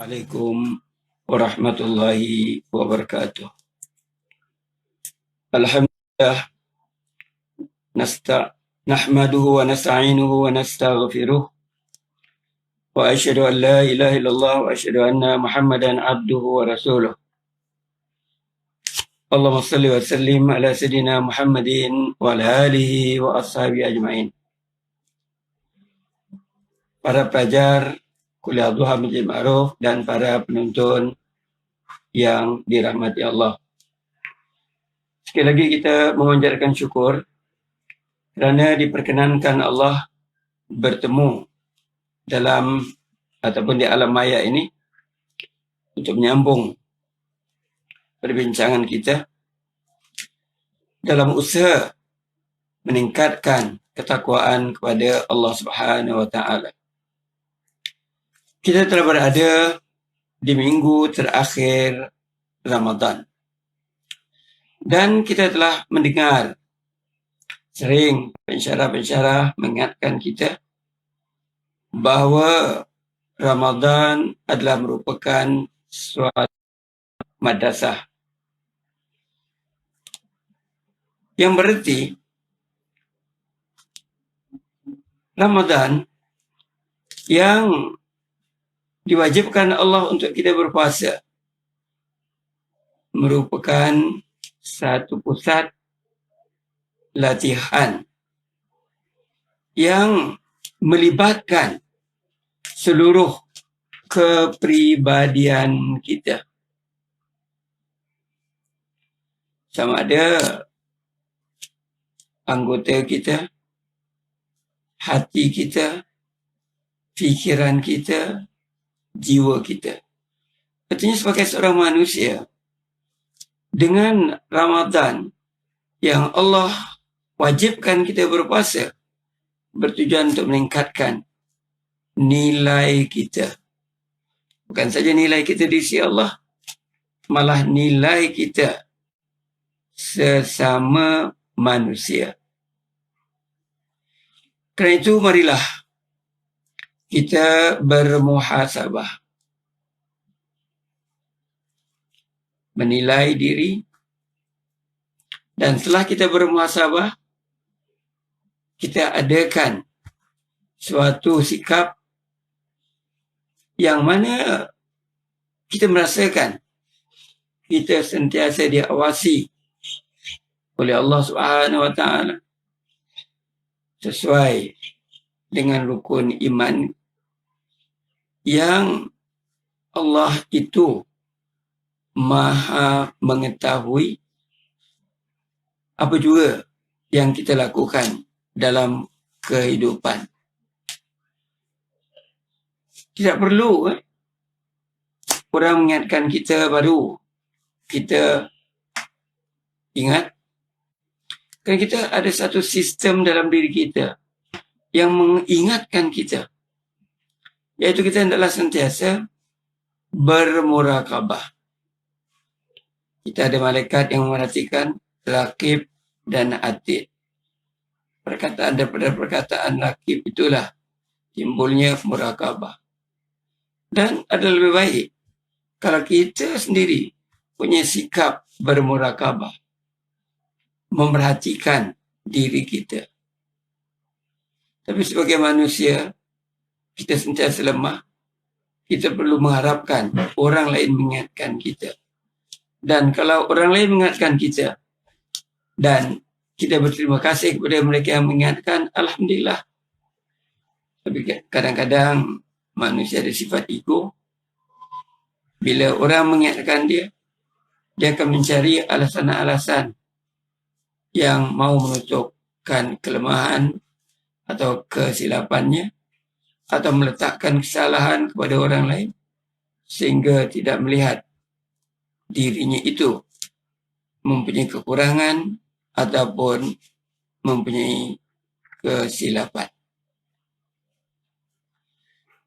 Assalamualaikum warahmatullahi wabarakatuh. Alhamdulillah nahmaduhu wa nasta'inuhu wa nastaghfiruh wa asyhadu an la ilaha illallah wa asyhadu anna Muhammadan abduhu wa rasuluh. Allahumma salli wa sallim ala sayyidina Muhammadin wa ala alihi wa ashabihi ajma'in. Para pelajar Kuliah Duha Masjid Ma'ruf dan para penonton yang dirahmati Allah. Sekali lagi kita memanjatkan syukur kerana diperkenankan Allah bertemu dalam ataupun di alam maya ini untuk menyambung perbincangan kita dalam usaha meningkatkan ketakwaan kepada Allah Subhanahu wa taala. Kita telah berada di minggu terakhir Ramadan. Dan kita telah mendengar sering pensyarah-pensyarah mengingatkan kita bahawa Ramadan adalah merupakan suatu madrasah. Yang berarti Ramadan yang diwajibkan Allah untuk kita berpuasa merupakan satu pusat latihan yang melibatkan seluruh kepribadian kita. Sama ada anggota kita, hati kita, fikiran kita, jiwa kita. Artinya sebagai seorang manusia, dengan Ramadan yang Allah wajibkan kita berpuasa, bertujuan untuk meningkatkan nilai kita. Bukan saja nilai kita di sisi Allah, malah nilai kita sesama manusia. Kerana itu marilah kita bermuhasabah, menilai diri, dan setelah kita bermuhasabah, kita adakan suatu sikap yang mana kita merasakan kita sentiasa diawasi oleh Allah Subhanahu wa taala sesuai dengan rukun iman yang Allah itu Maha mengetahui apa juga yang kita lakukan dalam kehidupan. Tidak perlu orang mengingatkan kita baru kita ingat. Kerana kita ada satu sistem dalam diri kita yang mengingatkan kita, iaitu kita hendaklah sentiasa bermurakabah. Kita ada malaikat yang memerhatikan, raqib dan atid. Perkataan daripada perkataan raqib itulah timbulnya murakabah. Dan ada lebih baik kalau kita sendiri punya sikap bermurakabah, memerhatikan diri kita. Tapi sebagai manusia, kita sentiasa lemah. Kita perlu mengharapkan orang lain mengingatkan kita. Dan kalau orang lain mengingatkan kita, dan kita berterima kasih kepada mereka yang mengingatkan, alhamdulillah. Tapi kadang-kadang manusia ada sifat ego. Bila orang mengingatkan dia, dia akan mencari alasan-alasan yang mau menutupkan kelemahan atau kesilapannya, atau meletakkan kesalahan kepada orang lain, sehingga tidak melihat dirinya itu mempunyai kekurangan ataupun mempunyai kesilapan.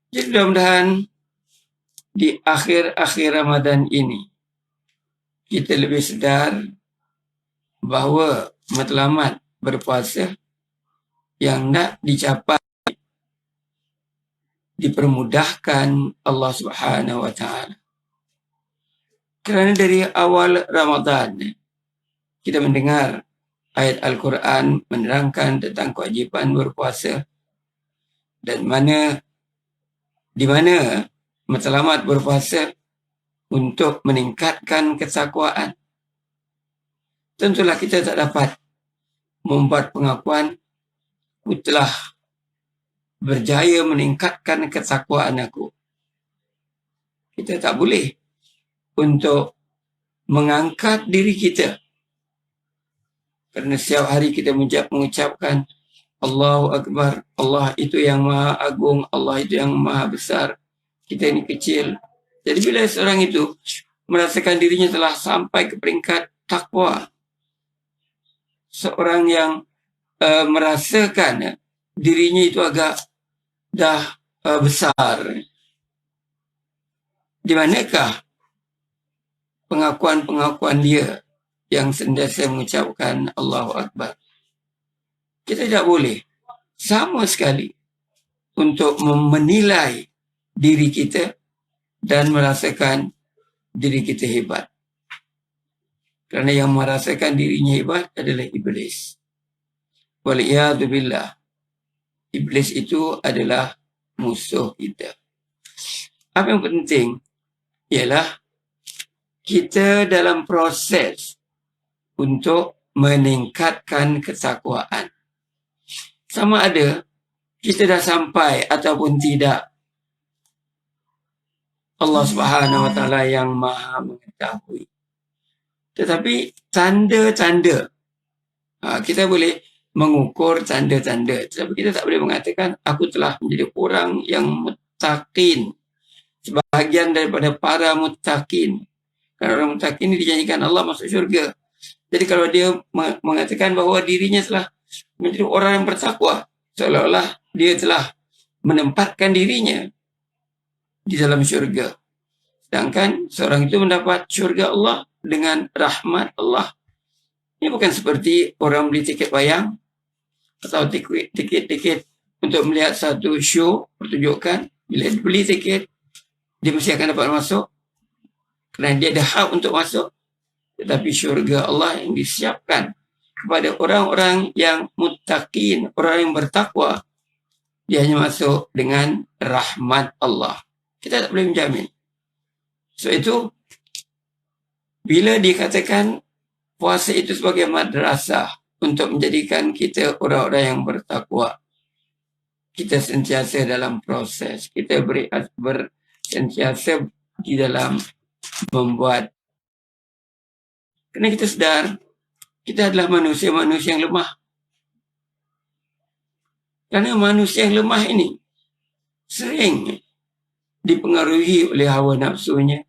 Jadi mudah-mudahan di akhir-akhir Ramadan ini kita lebih sedar bahawa matlamat berpuasa yang nak dicapai dipermudahkan Allah Subhanahu wa Ta'ala. Kerana dari awal Ramadan kita mendengar ayat Al-Quran menerangkan tentang kewajipan berpuasa dan di mana matlamat berpuasa untuk meningkatkan ketakwaan. Tentulah kita tak dapat membuat pengakuan aku telah berjaya meningkatkan ketakwaan aku. Kita tak boleh untuk mengangkat diri kita. Kerana setiap hari kita mengucapkan Allahu Akbar, Allah itu yang maha agung, Allah itu yang maha besar. Kita ini kecil. Jadi bila seorang itu merasakan dirinya telah sampai ke peringkat takwa, seorang yang merasakan dirinya itu agak dah besar, di manakah pengakuan-pengakuan dia yang sentiasa mengucapkan Allahu Akbar? Kita tidak boleh sama sekali untuk menilai diri kita dan merasakan diri kita hebat. Kerana yang merasakan dirinya hebat adalah iblis. Waliyadu billah. Iblis itu adalah musuh kita. Apa yang penting ialah kita dalam proses untuk meningkatkan ketakwaan. Sama ada kita dah sampai ataupun tidak, Allah Subhanahu wa Ta'ala yang maha mengetahui. Tetapi tanda-tanda, kita boleh mengukur tanda-tanda, tetapi kita tak boleh mengatakan aku telah menjadi orang yang muttaqin, sebahagian daripada para muttaqin. Kerana orang muttaqin ini dijanjikan Allah masuk syurga. Jadi kalau dia mengatakan bahawa dirinya telah menjadi orang yang bertakwa, seolah-olah dia telah menempatkan dirinya di dalam syurga. Sedangkan seorang itu mendapat syurga Allah dengan rahmat Allah. Ini bukan seperti orang beli tiket wayang atau tiket untuk melihat satu show pertunjukan. Bila dia beli tiket, dia mesti akan dapat masuk kerana dia ada hak untuk masuk. Tetapi syurga Allah yang disiapkan kepada orang-orang yang muttaqin, orang yang bertakwa, dia hanya masuk dengan rahmat Allah. Kita tak boleh menjamin. So itu, bila dikatakan puasa itu sebagai madrasah untuk menjadikan kita orang-orang yang bertakwa, kita sentiasa dalam proses. Kita sentiasa di dalam membuat. Kerana kita sedar, kita adalah manusia-manusia yang lemah. Kerana manusia yang lemah ini sering dipengaruhi oleh hawa nafsunya,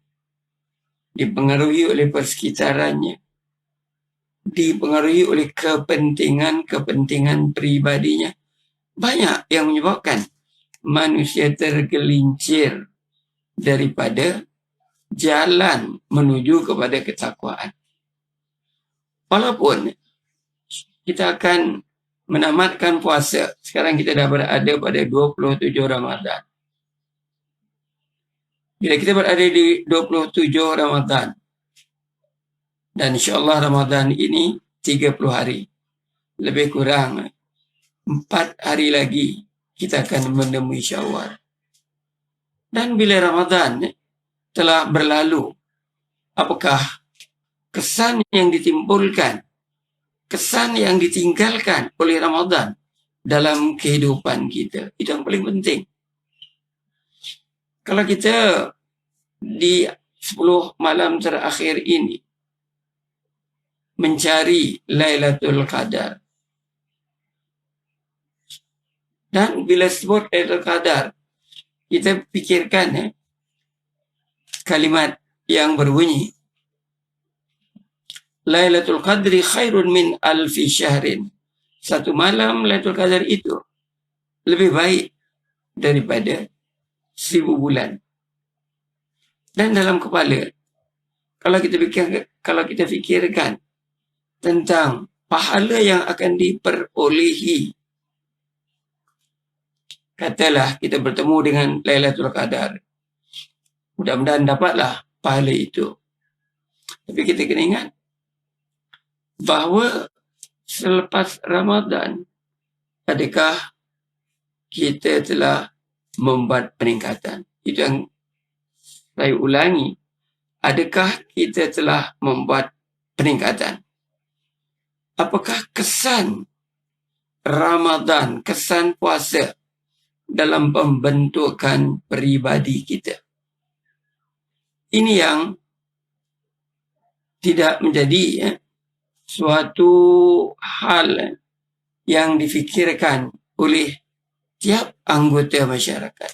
dipengaruhi oleh persekitarannya, dipengaruhi oleh kepentingan peribadinya. Banyak yang menyebabkan manusia tergelincir daripada jalan menuju kepada ketakwaan. Walaupun kita akan menamatkan puasa, sekarang kita dah berada pada 27 Ramadan. Bila kita berada di 27 Ramadan, dan insyaAllah Ramadan ini 30 hari, lebih kurang 4 hari lagi kita akan menemui Syawal. Dan bila Ramadan telah berlalu, apakah kesan yang ditimbulkan, kesan yang ditinggalkan oleh Ramadan dalam kehidupan kita? Itu yang paling penting. Kalau kita di 10 malam terakhir ini mencari Lailatul Qadar, dan bila sebut Lailatul Qadar, kita fikirkan kalimat yang berbunyi Lailatul Qadri khairun min alfi syahrin. Satu malam Lailatul Qadar itu lebih baik daripada 1000 bulan. Dan dalam kepala, kalau kita fikirkan tentang pahala yang akan diperolehi katalah kita bertemu dengan Lailatul Qadar. Mudah-mudahan dapatlah pahala itu. Tapi kita kena ingat bahawa selepas Ramadan, adakah kita telah membuat peningkatan? Itu yang saya ulangi. Adakah kita telah membuat peningkatan? Apakah kesan Ramadan, kesan puasa dalam pembentukan peribadi kita? Ini yang tidak menjadi suatu hal yang difikirkan oleh tiap anggota masyarakat.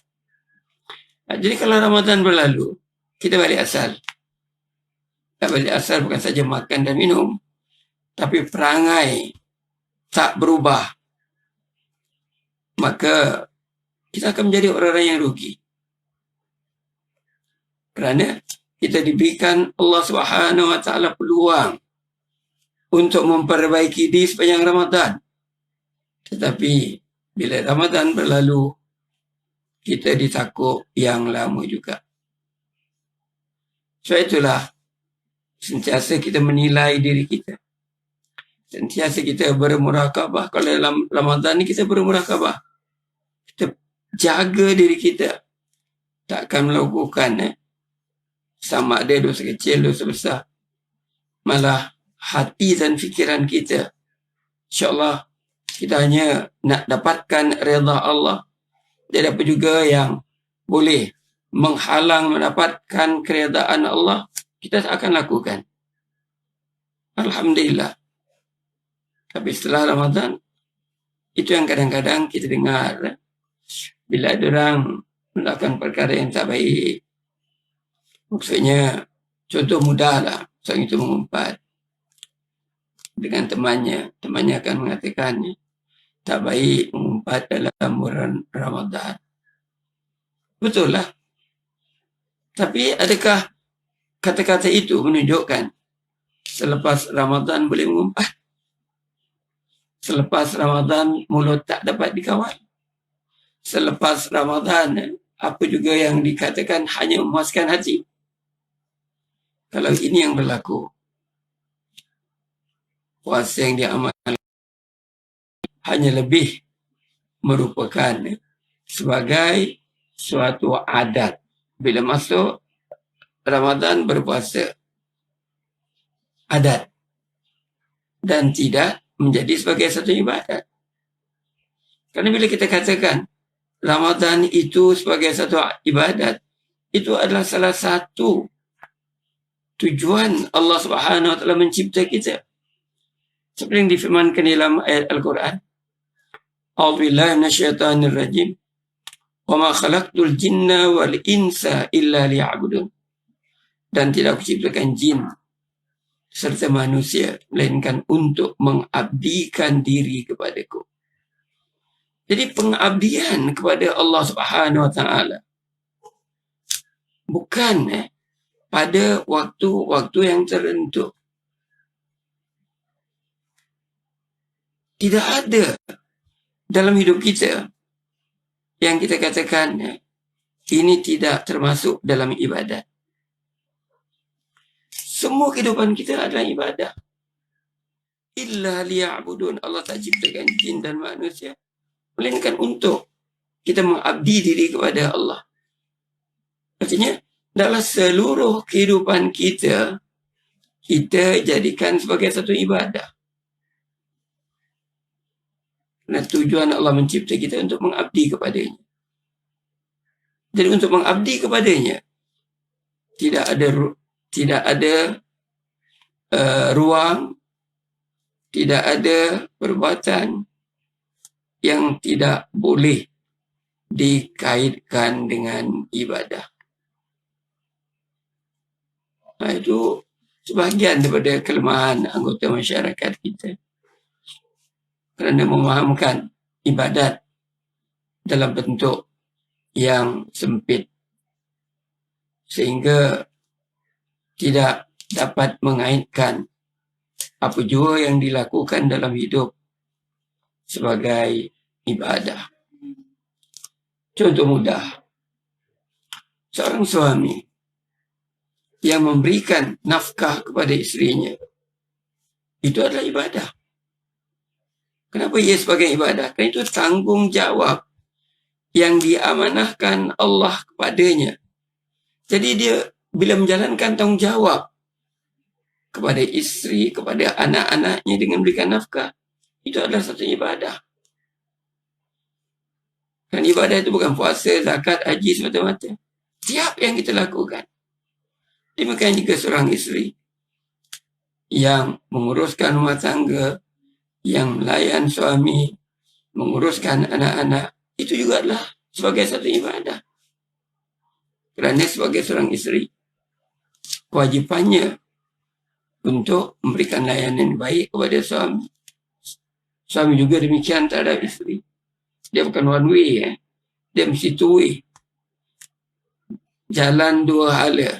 Jadi kalau Ramadan berlalu, kita balik asal. Balik asal bukan saja makan dan minum, tapi perangai tak berubah. Maka kita akan menjadi orang-orang yang rugi. Kerana kita diberikan Allah Subhanahu Wa Taala peluang untuk memperbaiki diri sepanjang Ramadan. Tetapi bila Ramadan berlalu, kita ditakuk yang lama juga. Sebab itulah sentiasa kita menilai diri kita. Sentiasa kita bermurakabah. Kalau dalam Ramadan ni kita bermurakabah. Kita jaga diri kita. Takkan melakukan sama ada dosa kecil, dosa besar. Malah hati dan fikiran kita, insyaAllah kita hanya nak dapatkan redha Allah. Tidak apa juga yang boleh menghalang mendapatkan keredaan Allah, kita tak akan lakukan. Alhamdulillah. Tapi setelah Ramadan, itu yang kadang-kadang kita dengar. Bila ada orang melakukan perkara yang tak baik, maksudnya, contoh mudahlah, seorang itu mengumpat dengan temannya. Temannya akan mengatakan, tak baik mengumpat dalam bulan Ramadan. Betul lah. Tapi adakah kata-kata itu menunjukkan selepas Ramadan boleh mengumpat? Selepas Ramadan mulut tak dapat dikawal? Selepas Ramadan apa juga yang dikatakan hanya memuaskan hati? Kalau ini yang berlaku, puasa yang diamalkan hanya lebih merupakan sebagai suatu adat. Bila masuk Ramadan berpuasa, adat. Dan tidak menjadi sebagai satu ibadat. Kerana bila kita katakan Ramadan itu sebagai satu ibadat, itu adalah salah satu tujuan Allah Subhanahu Wa Taala mencipta kita. Seperti yang difirmankan dalam ayat Al-Quran. A'udzubillahi minasyaitonir rajim. Wa ma khalaqtul jinna wal insa illa liya'budun. Dan tidak aku ciptakan jin serta manusia melainkan untuk mengabdikan diri kepadaku. Jadi pengabdian kepada Allah Subhanahu Wa Taala bukan pada waktu-waktu yang tertentu. Tidak ada dalam hidup kita yang kita katakan ini tidak termasuk dalam ibadat. Semua kehidupan kita adalah ibadah. Illa liya'budun. Allah tak ciptakan jin dan manusia melainkan untuk kita mengabdi diri kepada Allah. Artinya dalam seluruh kehidupan kita, kita jadikan sebagai satu ibadah. Nah, tujuan Allah mencipta kita untuk mengabdi kepadanya. Jadi untuk mengabdi kepadanya, tidak ada ruang, tidak ada perbuatan yang tidak boleh dikaitkan dengan ibadah. Nah, itu sebahagian daripada kelemahan anggota masyarakat kita. Kerana memahamkan ibadat dalam bentuk yang sempit. Sehingga tidak dapat mengaitkan apa jua yang dilakukan dalam hidup sebagai ibadah. Contoh mudah, seorang suami yang memberikan nafkah kepada istrinya, itu adalah ibadah. Kenapa ia sebagai ibadah? Kerana itu tanggungjawab yang diamanahkan Allah kepadanya. Jadi dia bila menjalankan tanggungjawab kepada isteri, kepada anak-anaknya dengan memberikan nafkah, itu adalah satu ibadah. Dan ibadah itu bukan puasa, zakat, haji semata-mata. Tiap yang kita lakukan. Demikian juga seorang isteri yang menguruskan rumah tangga, yang melayan suami, menguruskan anak-anak, itu juga adalah sebagai satu ibadah. Kerana sebagai seorang isteri, kewajipannya untuk memberikan layanan baik kepada suami. Suami juga demikian terhadap isteri. Dia bukan one way, dia mesti two way. Jalan dua hala.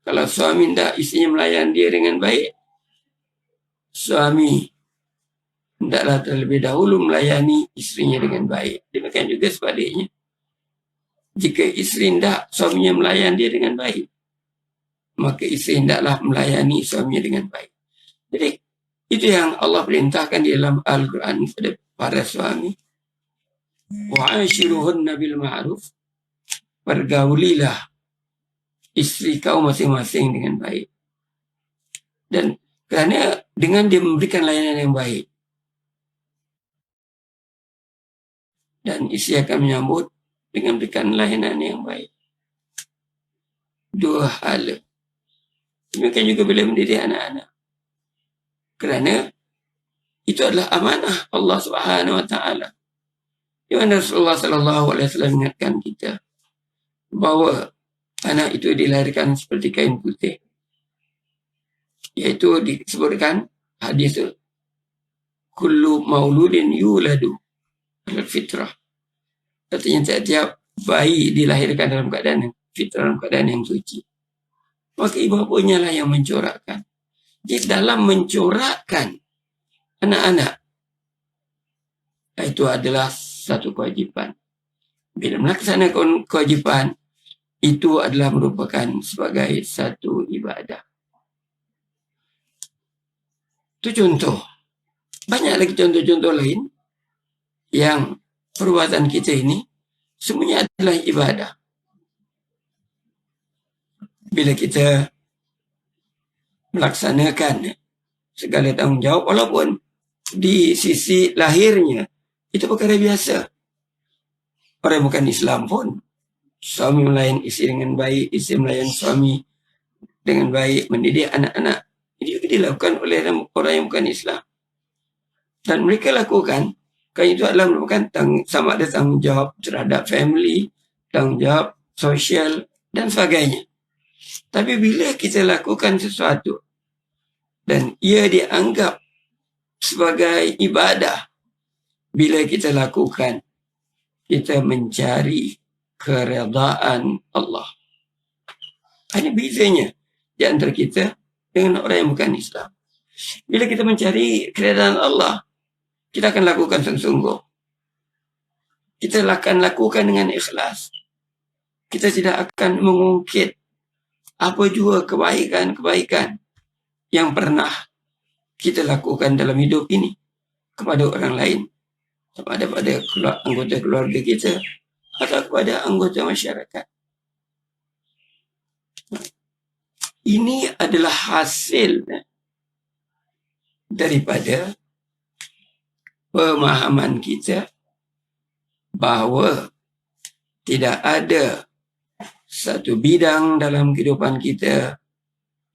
Kalau suami tidak isterinya melayan dia dengan baik, suami hendaklah terlebih dahulu melayani isterinya dengan baik. Demikian juga sebaliknya. Jika isteri hendak suaminya melayan dia dengan baik, maka isteri hendaklah melayani suaminya dengan baik. Jadi, itu yang Allah perintahkan di dalam Al-Quran kepada para suami. Wa'ashiruhunna bil ma'ruf. Pergaulilah isteri kau masing-masing dengan baik. Dan kerana dengan dia memberikan layanan yang baik, dan isteri akan menyambut dengan memberikan layanan yang baik. Dua hal. Demikian juga bila mendidik anak-anak. Kerana itu adalah amanah Allah Subhanahu Wa Taala. Di mana Rasulullah Sallallahu Alaihi Wasallam ingatkan kita bahawa anak itu dilahirkan seperti kain putih. Iaitu disebutkan hadis itu, kullu mauludin yuladu alal fitrah. Artinya tiap-tiap bayi dilahirkan dalam keadaan fitrah, dalam keadaan yang suci. Maka ibu bapanya lah yang mencorakkan. Jadi dalam mencorakkan anak-anak, itu adalah satu kewajipan. Bila melaksanakan kewajipan, itu adalah merupakan sebagai satu ibadah. Itu contoh. Banyak lagi contoh-contoh lain yang perbuatan kita ini semuanya adalah ibadah. Bila kita melaksanakan segala tanggungjawab, walaupun di sisi lahirnya itu perkara biasa. Orang yang bukan Islam pun, suami melayan isteri dengan baik, isteri melayan suami dengan baik, mendidik anak-anak, itu juga dilakukan oleh orang yang bukan Islam. Dan mereka lakukan, kerana itu adalah merupakan sama ada tanggungjawab terhadap family, tanggungjawab sosial dan sebagainya. Tapi bila kita lakukan sesuatu dan ia dianggap sebagai ibadah, bila kita lakukan, kita mencari keredaan Allah. Ini bezanya di antara kita dengan orang yang bukan Islam. Bila kita mencari keredaan Allah, kita akan lakukan sungguh-sungguh. Kita akan lakukan dengan ikhlas. Kita tidak akan mengungkit apa jua kebaikan-kebaikan yang pernah kita lakukan dalam hidup ini kepada orang lain, kepada anggota keluarga kita atau kepada anggota masyarakat. Ini adalah hasil daripada pemahaman kita bahawa tidak ada satu bidang dalam kehidupan kita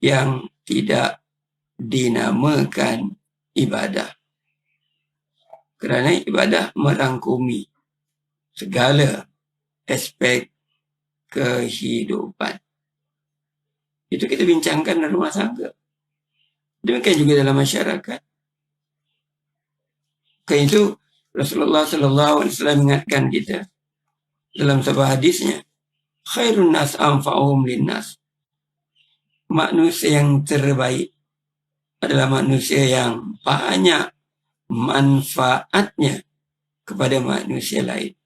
yang tidak dinamakan ibadah. Kerana ibadah merangkumi segala aspek kehidupan. Itu kita bincangkan dalam rumah tangga. Demikian juga dalam masyarakat. Kerana itu Rasulullah Sallallahu Alaihi Wasallam ingatkan kita dalam sebuah hadisnya, khairun nas anfa'uhum linnas. Manusia yang terbaik adalah manusia yang banyak manfaatnya kepada manusia lain.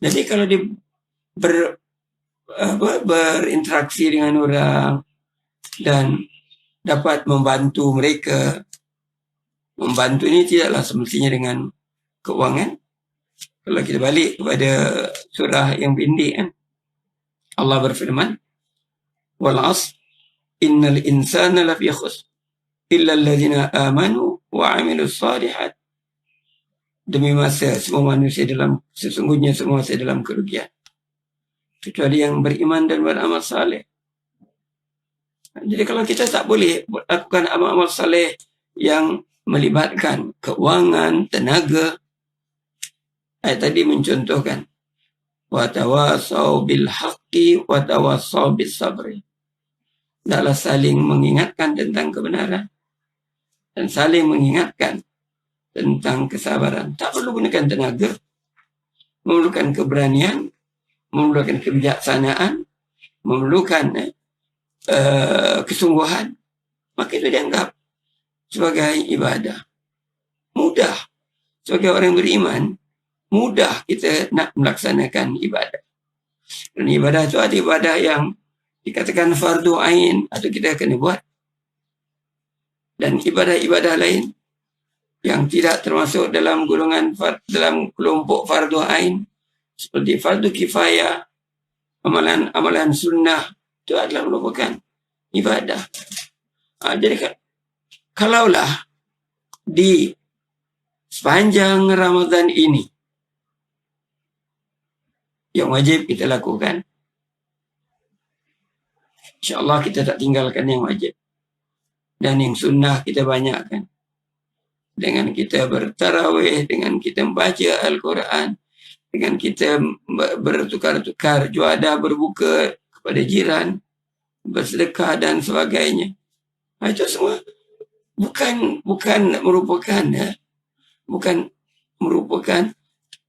Jadi kalau dia berinteraksi dengan orang dan dapat membantu mereka, membantu ini tidaklah semestinya dengan keuangan. Kalau kita balik kepada surah yang pendek kan, Allah berfirman, wal 'asr innal insana lafi khusr illa alladhina amanu wa 'amilus shalihat. Demi masa sesungguhnya semua manusia dalam kerugian kecuali yang beriman dan beramal saleh. Jadi kalau kita tak boleh lakukan amal-amal saleh yang melibatkan keuangan, tenaga, ayat tadi mencontohkan wa tawasau bil haqqi wa tawasau bis sabri. Adalah saling mengingatkan tentang kebenaran dan saling mengingatkan tentang kesabaran. Tak perlu gunakan tenaga, memerlukan keberanian, memerlukan kebijaksanaan, memerlukan kesungguhan, maka itu dianggap sebagai ibadah. Mudah. Sebagai orang beriman, mudah kita nak melaksanakan ibadah. Dan ibadah itu ada ibadah yang dikatakan fardu ain atau kita kena buat. Dan ibadah-ibadah lain yang tidak termasuk dalam golongan dalam kelompok fardu ain seperti fardu kifayah, amalan-amalan sunnah itu adalah merupakan ibadah. Jadi kalaulah di sepanjang Ramadan ini yang wajib kita lakukan, insya-Allah kita tak tinggalkan yang wajib. Dan yang sunnah kita banyakkan. Dengan kita bertarawih, dengan kita membaca Al-Quran, dengan kita bertukar-tukar juadah, berbuka kepada jiran, bersedekah dan sebagainya. Itu semua bukan merupakan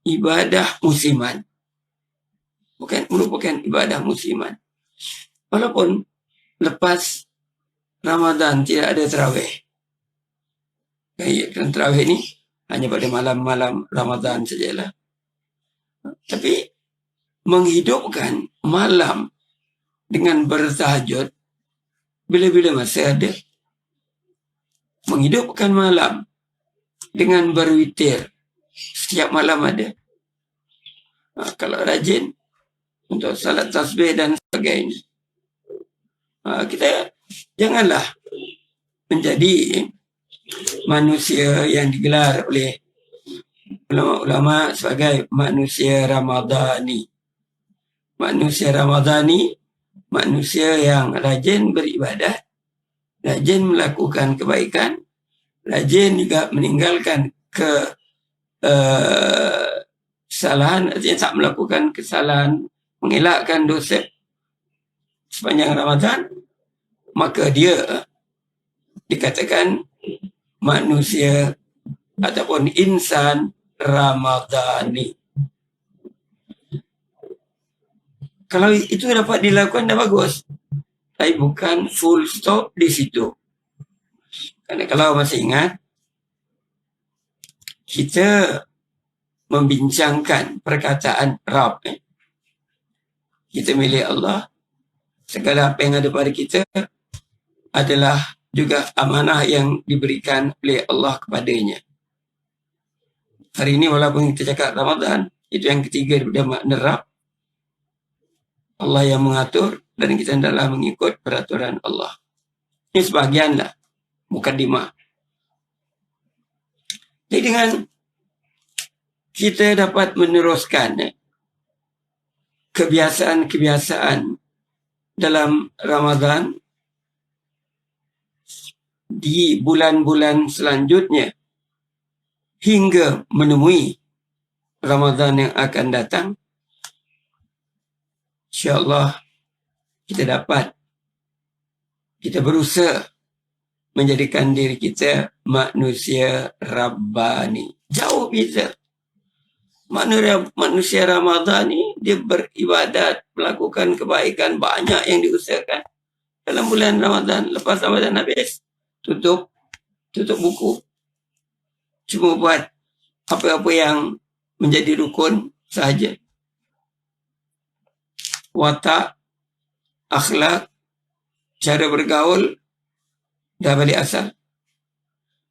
ibadah musiman. Bukan merupakan ibadah musiman. Walaupun lepas Ramadan tidak ada tarawih. Kerana tarawih ini hanya pada malam-malam Ramadan sajalah. Tapi menghidupkan malam dengan bertahajud bila-bila masa ada. Menghidupkan malam dengan berwitir setiap malam ada. Kalau rajin untuk salat tasbih dan sebagainya. Kita janganlah menjadi manusia yang digelar oleh ulama-ulama sebagai manusia Ramadhani. Manusia Ramadhani, manusia yang rajin beribadah, rajin melakukan kebaikan, rajin juga meninggalkan kesalahan, artinya tak melakukan kesalahan, mengelakkan dosa sepanjang Ramadan, maka dia dikatakan manusia ataupun insan Ramadhani. Kalau itu dapat dilakukan dah bagus. Tapi bukan full stop di situ. Karena kalau masih ingat, kita membincangkan perkataan Rabb. Kita milik Allah. Segala apa yang ada pada kita adalah juga amanah yang diberikan oleh Allah kepadanya. Hari ini walaupun kita cakap Ramadan, itu yang ketiga daripada makna Rabb. Allah yang mengatur dan kita hendaklah mengikut peraturan Allah. Ini sebahagianlah mukadimah. Jadi dengan kita dapat meneruskan kebiasaan-kebiasaan dalam Ramadan di bulan-bulan selanjutnya hingga menemui Ramadan yang akan datang, insya-Allah kita berusaha menjadikan diri kita manusia Rabbani. Jauh beza. Manusia Ramadhani, dia beribadat, melakukan kebaikan, banyak yang diusahakan. Dalam bulan Ramadan, lepas Ramadan habis, tutup buku. Cuma buat apa-apa yang menjadi rukun sahaja. watak, akhlak, cara bergaul, dah balik asal.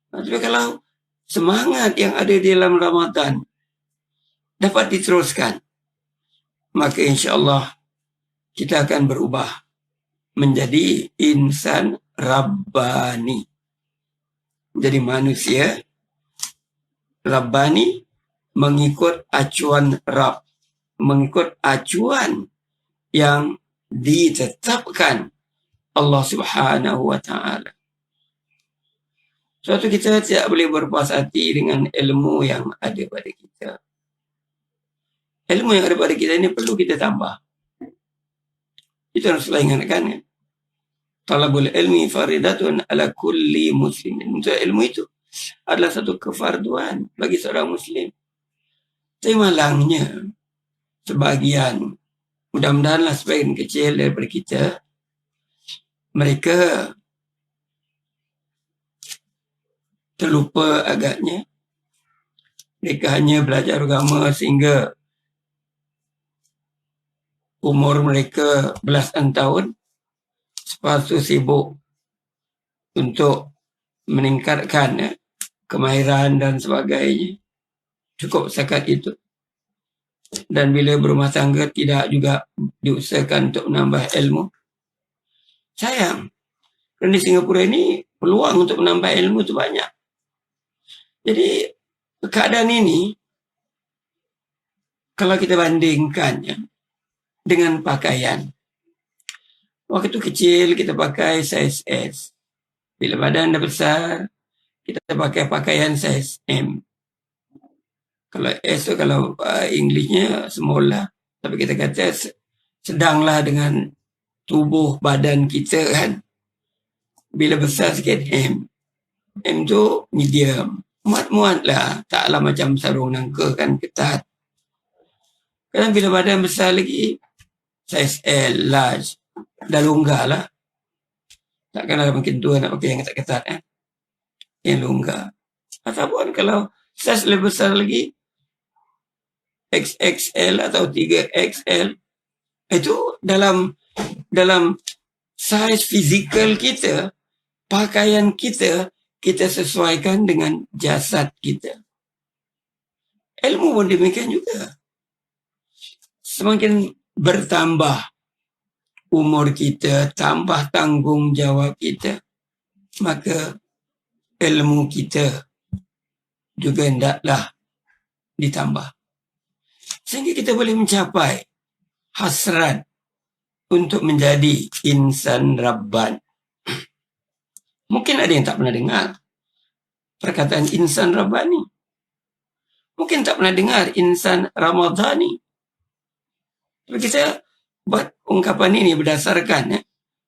Tapi kalau semangat yang ada di dalam Ramadan dapat diteruskan, maka insya-Allah kita akan berubah menjadi insan Rabbani. Jadi manusia Rabbani mengikut acuan Rabb, mengikut acuan yang ditetapkan Allah Subhanahu wa taala. Suatu kita tidak boleh berpuas hati dengan ilmu yang ada pada kita. Ilmu yang ada pada kita ini perlu kita tambah. Itu Rasulullah ingatkan ya. Talabul ilmi faridatun ala kulli muslimin. Untuk ilmu itu adalah satu kefarduan bagi seorang muslim. Tapi malangnya sebagian, mudah-mudahanlah sebagian kecil daripada kita, mereka terlupa agaknya. Mereka hanya belajar agama sehingga umur mereka belasan tahun, lepas tu sibuk untuk meningkatkan kemahiran dan sebagainya. Cukup setakat itu. Dan bila berumah tangga tidak juga diusahakan untuk menambah ilmu. Sayang. Kerana di Singapura ini peluang untuk menambah ilmu itu banyak. Jadi keadaan ini kalau kita bandingkannya dengan pakaian. Waktu kecil kita pakai size S. Bila badan dah besar, kita pakai pakaian size M. Kalau S tu kalau Englishnya small lah. Tapi kita kata sedanglah dengan tubuh badan kita kan. Bila besar sikit M. M tu medium. Muat-muat lah. Taklah macam sarung nangka kan ketat. Kadang bila badan besar lagi, size L, large. Dah longgar lah. Takkanlah makin tua nak pakai yang ketat-ketat kan. Yang longgar. Ataupun kalau size lebih besar lagi, XXL atau 3XL, itu dalam size fizikal kita, pakaian kita sesuaikan dengan jasad kita. Ilmu pun demikian juga. Semakin bertambah umur kita, tambah tanggungjawab kita, maka ilmu kita juga hendaklah ditambah. Sehingga kita boleh mencapai hasrat untuk menjadi insan Rabban. Mungkin ada yang tak pernah dengar perkataan insan Rabbani. Mungkin tak pernah dengar insan Ramadhani. Tapi kita buat ungkapan ini berdasarkan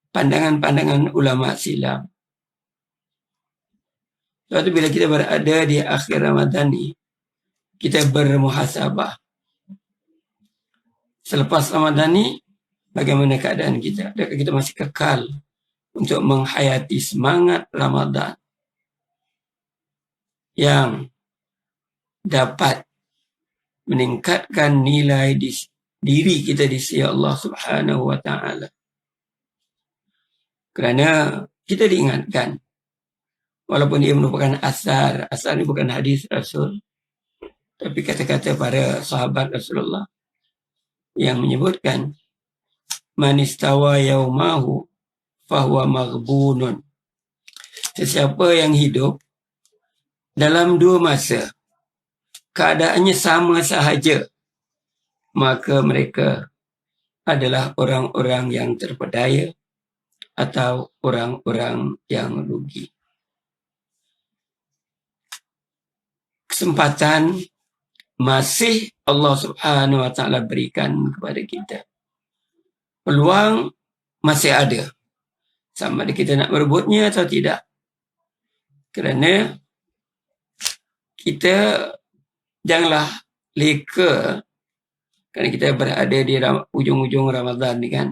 pandangan-pandangan ulama silam. Suatu bila kita berada di akhir Ramadan ini, kita bermuhasabah. Selepas Ramadan ini, bagaimana keadaan kita? Adakah kita masih kekal untuk menghayati semangat Ramadan yang dapat meningkatkan nilai diri kita di sisi Allah Subhanahu wa taala. Kerana kita diingatkan, walaupun dia merupakan asar ini bukan hadis Rasul, tapi kata-kata para sahabat Rasulullah yang menyebutkan man istawa yaumahu fahuwa maghbunun. Sesiapa yang hidup dalam dua masa, keadaannya sama sahaja, maka mereka adalah orang-orang yang terpedaya atau orang-orang yang rugi. Kesempatan masih Allah Subhanahu wa taala berikan kepada kita. Peluang masih ada. Sama ada kita nak merebutnya atau tidak. Kerana kita janganlah leka kerana kita berada di ujung-ujung Ramadan ni kan.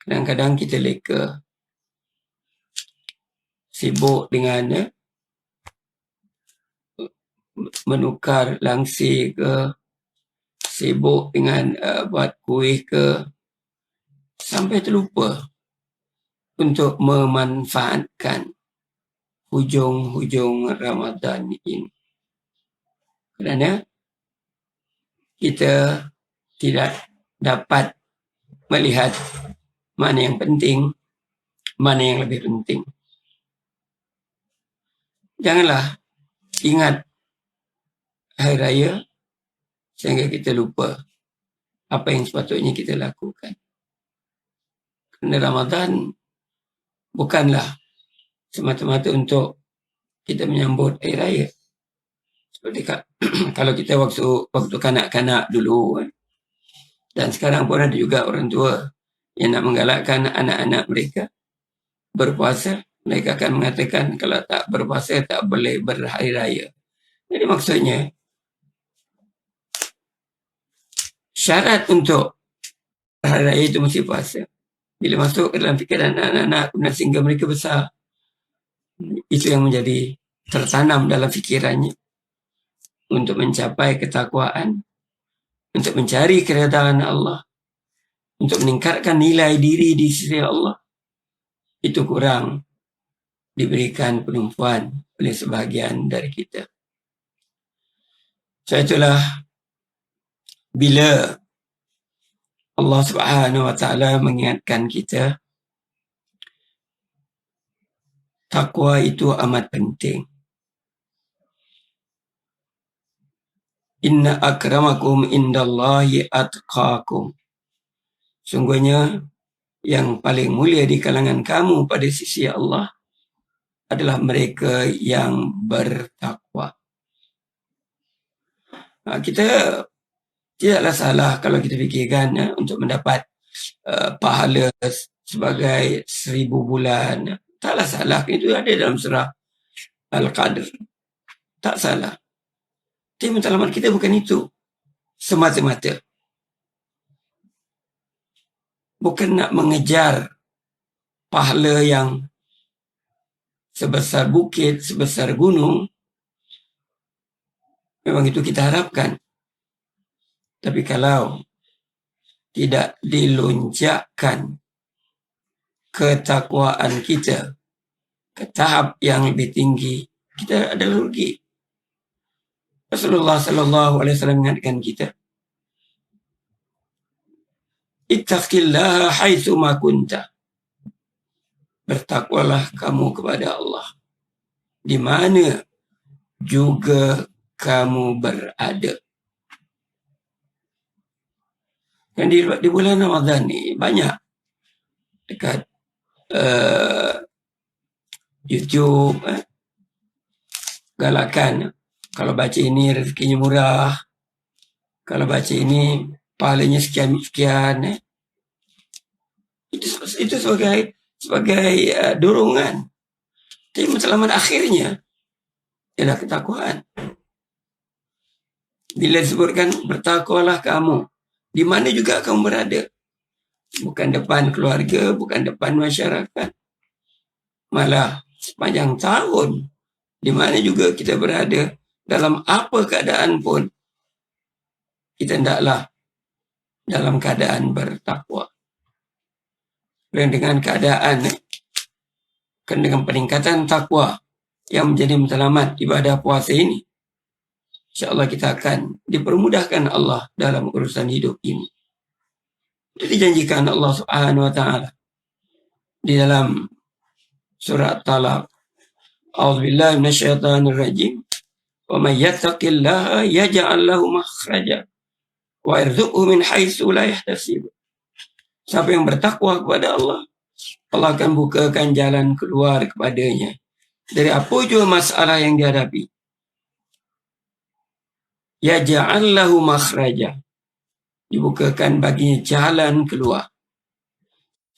Kadang-kadang kita leka, sibuk dengan menukar langsir ke, sibuk dengan buat kuih ke, sampai terlupa untuk memanfaatkan hujung-hujung Ramadan ini. Kerana kita tidak dapat melihat mana yang penting, mana yang lebih penting. Janganlah ingat hari raya sehingga kita lupa apa yang sepatutnya kita lakukan. Kerana Ramadan bukanlah semata-mata untuk kita menyambut hari raya. Seperti kalau kita waktu kanak-kanak dulu, dan sekarang pun ada juga orang tua yang nak menggalakkan anak-anak mereka berpuasa, mereka akan mengatakan kalau tak berpuasa tak boleh berhari raya. Jadi maksudnya syarat untuk hari raya itu mesti puasa. Bila masuk ke dalam fikiran anak-anak sehingga mereka besar, itu yang menjadi tertanam dalam fikirannya untuk mencapai ketakwaan, untuk mencari keredaan Allah, untuk meningkatkan nilai diri di sisi Allah. Itu kurang diberikan penumpuan oleh sebahagian dari kita. So itulah bila Allah Subhanahu wa taala mengingatkan kita, takwa itu amat penting. Inna akramakum indallahi atqakum. Sungguhnya yang paling mulia di kalangan kamu pada sisi Allah adalah mereka yang bertakwa. Kita tidaklah salah kalau kita fikirkan untuk mendapat pahala sebagai 1000 bulan. Taklah salah, itu ada dalam surah Al-Qadr. Tak salah. Tapi matlamat kita bukan itu semata-mata. Bukan nak mengejar pahala yang sebesar bukit, sebesar gunung. Memang itu kita harapkan. Tapi kalau tidak dilonjakkan ketakwaan kita ke tahap yang lebih tinggi, kita adalah rugi. Rasulullah sallallahu alaihi wasallam mengingatkan kita, ittaqillaha haitsu ma kunta. Bertakwalah kamu kepada Allah di mana juga kamu berada. Dan di bulan Ramadan ni banyak dekat YouTube galakan, kalau baca ini rezekinya murah, kalau baca ini pahalanya sekian-sekian. Itu sebagai dorongan. Tapi matlamat akhirnya ialah ketakwaan. Bila disebutkan bertakwalah kamu di mana juga kamu berada, bukan depan keluarga, bukan depan masyarakat, malah sepanjang tahun, di mana juga kita berada, dalam apa keadaan pun, kita hendaklah dalam keadaan bertakwa. Dan dengan keadaan, dengan peningkatan takwa yang menjadi matlamat ibadah puasa ini, insya-Allah kita akan dipermudahkan Allah dalam urusan hidup ini. Itu dijanjikan Allah Subhanahu wa taala di dalam surah Talaq. A'udzubillahi minasyaitonir rajim. Wa may yattaqillaha yaj'al lahu makhraja wa yarzuqhu min haitsu la yahtasib. Siapa yang bertakwa kepada Allah, Allah akan bukakan jalan keluar kepadanya dari apa jua masalah yang dihadapi. Yaj'al lahu makhraja. Dibukakan baginya jalan keluar.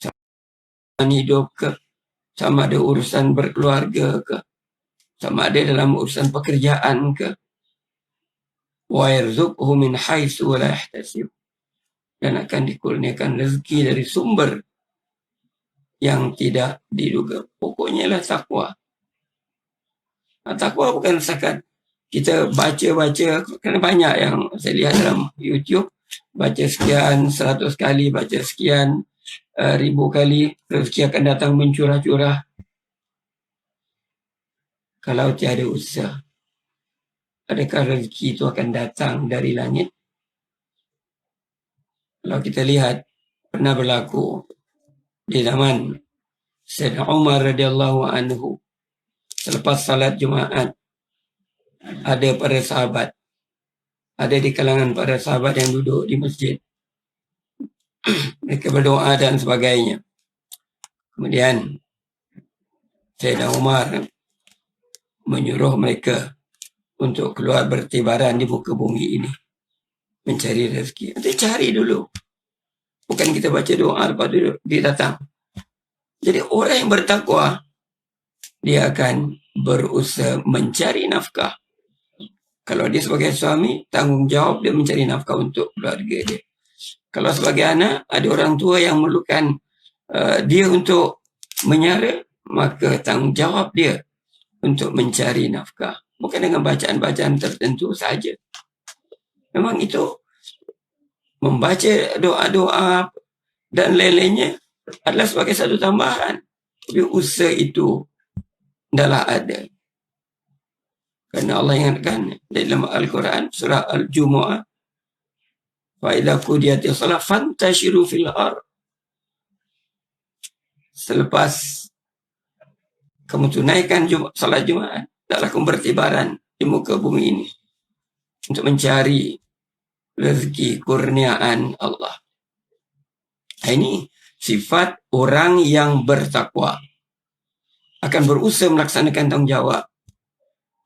Sama hidup ke, sama ada urusan berkeluarga ke, sama ada dalam urusan pekerjaan ke. Wa yarzuqhu min haitsu la yahtasib. Dan akan dikurniakan rezeki dari sumber yang tidak diduga. Pokoknya lah takwa. Takwa bukan sekat kita baca-baca, kerana banyak yang saya lihat dalam YouTube, baca sekian 100 kali, baca sekian ribu kali, rezeki akan datang mencurah-curah. Kalau tiada usaha, adakah rezeki itu akan datang dari langit? Kalau kita lihat, pernah berlaku di zaman Sayyidina Umar radhiyallahu anhu, selepas salat Jumaat, ada para sahabat, ada di kalangan para sahabat yang duduk di masjid. Mereka berdoa dan sebagainya. Kemudian Sayyidina Umar menyuruh mereka untuk keluar bertibaran di muka bumi ini, mencari rezeki. Nanti cari dulu. Bukan kita baca doa, lepas itu dia datang. Jadi orang yang bertakwa, dia akan berusaha mencari nafkah. Kalau dia sebagai suami, tanggungjawab dia mencari nafkah untuk keluarga dia. Kalau sebagai anak, ada orang tua yang memerlukan dia untuk menyara, maka tanggungjawab dia untuk mencari nafkah. Bukan dengan bacaan-bacaan tertentu saja. Memang itu membaca doa-doa dan lain-lainnya adalah sebagai satu tambahan. Tapi usaha itu adalah ada. Kerana Allah ingatkan dalam Al-Quran, surah Al-Jumu'ah, فَإِذَا قُضِيَتِ الصَّلَاةُ فَانْتَشِرُوا فِي الْأَرْضِ. Selepas kamu tunaikan salat Jumaat, adalah kamu bertibaran di muka bumi ini untuk mencari rezeki kurniaan Allah. Ini sifat orang yang bertakwa, akan berusaha melaksanakan tanggungjawab.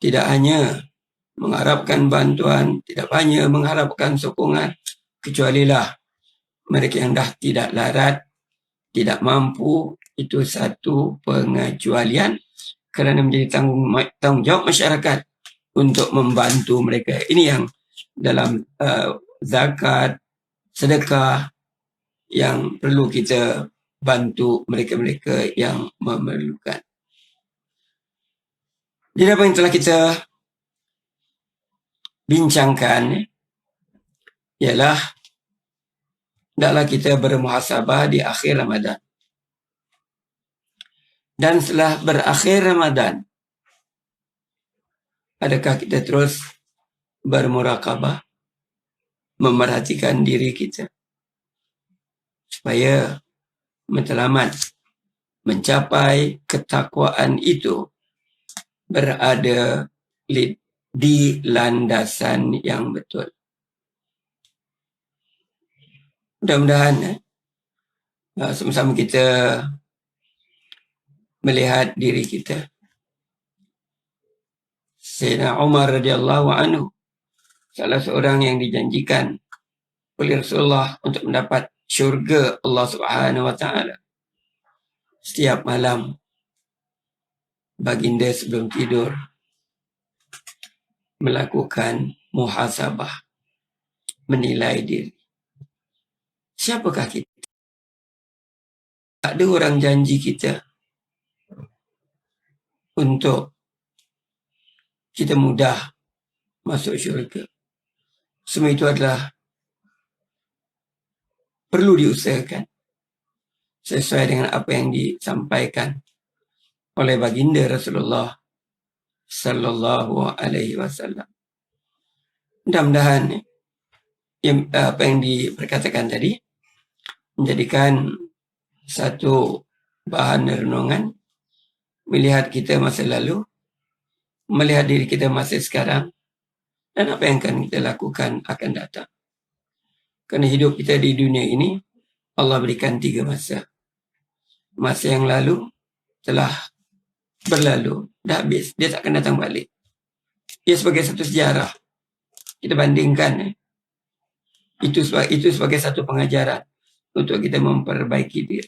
Tidak hanya mengharapkan bantuan, tidak hanya mengharapkan sokongan, kecualilah mereka yang dah tidak larat, tidak mampu, itu satu pengecualian kerana menjadi tanggungjawab masyarakat untuk membantu mereka. Ini yang dalam zakat, sedekah yang perlu kita bantu mereka-mereka yang memerlukan. Jadi apa yang telah kita bincangkan ialah hendaklah kita bermuhasabah di akhir Ramadan. Dan setelah berakhir Ramadan, adakah kita terus bermurakabah, memerhatikan diri kita supaya matlamat mencapai ketakwaan itu berada di landasan yang betul. Mudah-mudahan sama-sama kita melihat diri kita. Sayyidina Umar radhiyallahu anhu, salah seorang yang dijanjikan oleh Rasulullah untuk mendapat syurga Allah Subhanahu wa taala. Setiap malam baginda sebelum tidur melakukan muhasabah, menilai diri. Siapakah kita? Tak ada orang janji kita untuk kita mudah masuk syurga. Semua itu adalah perlu diusahakan sesuai dengan apa yang disampaikan oleh baginda Rasulullah sallallahu alaihi wasallam. Mudah-mudahan apa yang diperkatakan tadi menjadikan satu bahan renungan, melihat kita masa lalu, melihat diri kita masa sekarang, dan apa yang akan kita lakukan akan datang. Kerana hidup kita di dunia ini, Allah berikan 3 masa. Masa yang lalu telah berlalu, dah habis, dia tak akan datang balik. Ia sebagai satu sejarah. Kita bandingkan. Itu sebagai satu pengajaran untuk kita memperbaiki diri.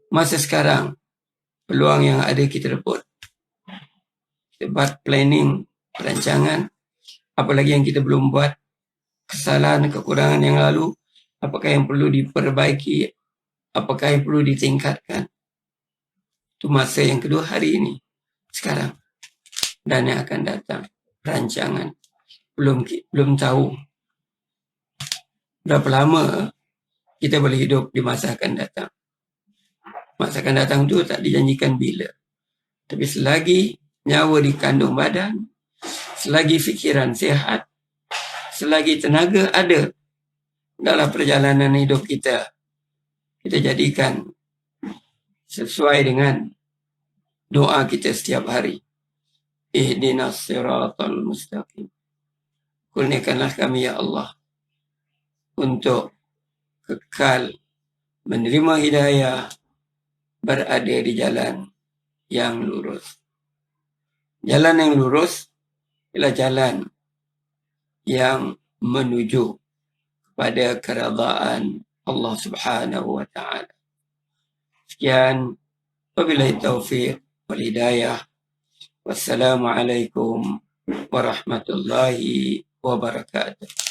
Masa sekarang, peluang yang ada kita rebut. Kita buat planning, perancangan, apalagi yang kita belum buat, kesalahan, kekurangan yang lalu, apakah yang perlu diperbaiki, apakah yang perlu ditingkatkan. Itu masa yang kedua, hari ini, sekarang, dan yang akan datang. rancangan. Belum tahu berapa lama kita boleh hidup di masa akan datang. Masa akan datang itu tak dijanjikan bila. Tapi selagi nyawa di kandung badan, selagi fikiran sihat, selagi tenaga ada dalam perjalanan hidup kita, kita jadikan sesuai dengan doa kita setiap hari. Ihdinas siratal mustaqim. Kurniakanlah kami ya Allah untuk kekal menerima hidayah, berada di jalan yang lurus. Jalan yang lurus ialah jalan yang menuju kepada keridaan Allah Subhanahu wa taala. Sekian, wabillahi taufiq wal hidayah. Wassalamualaikum warahmatullahi wabarakatuh.